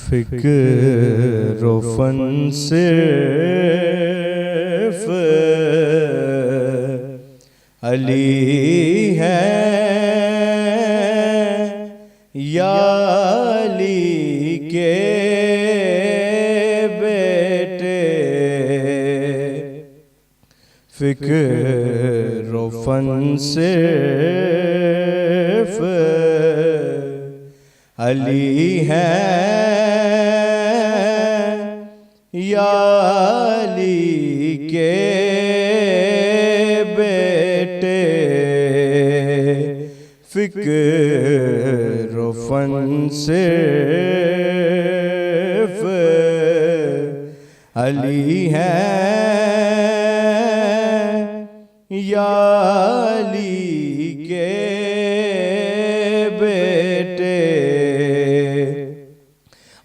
फिक्र फन सिर्फ अली है या अली के बेटे। फिक्र फन सिर्फ अली है या अली के बेटे। फिक्र फन सिर्फ अली है या अली के बेटे।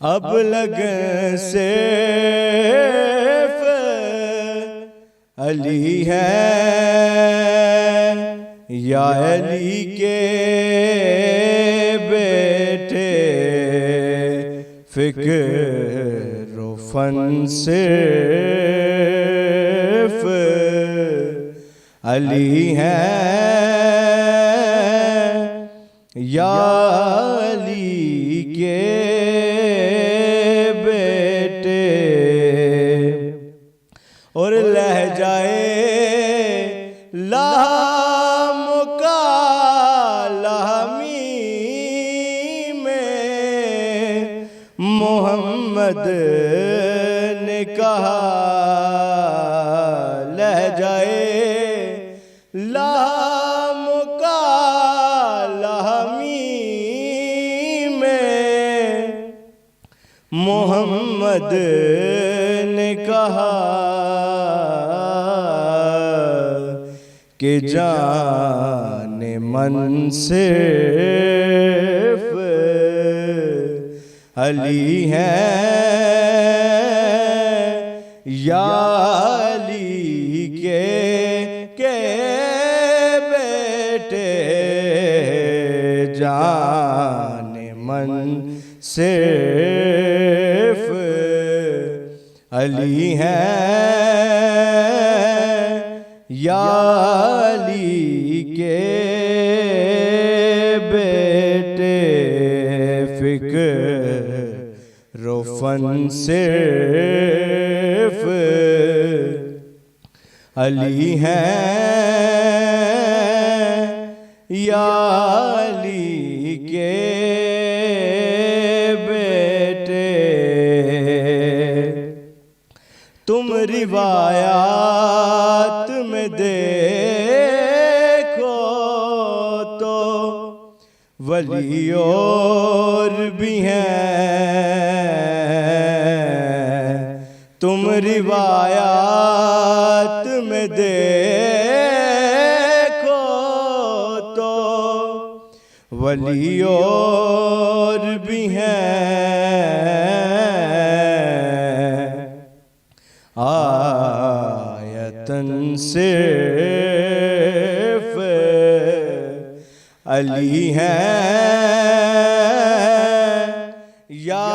अब लगन सिर्फ अली है या अली के बेटे। फिक्र फन सिर्फ अली है या अली के बेटे। और लह जाए लामी में मोहम्मद ने कहा। लह जाए मोहम्मद ने कहा कि जाने मन सिर्फ अली है या अली के बेटे। जाने मन सिर्फ अली है या अली के बेटे। फिक्र फन सिर्फ अली है या अली के बेटे। तुम रिवायात में देखो तो वली और भी हैं। तुम रिवायात में देखो तो वली और भी हैं। आयतन सिर्फ अली है या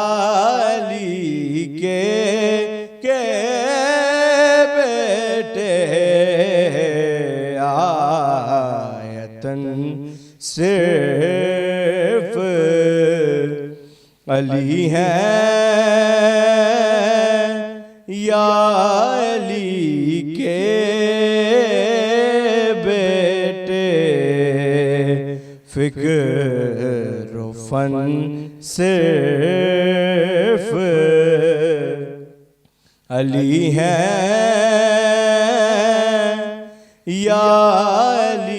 अली के बेटे। आयतन सिर्फ अली है या अली के बेटे। फिक्र फन सिर्फ अली है या अली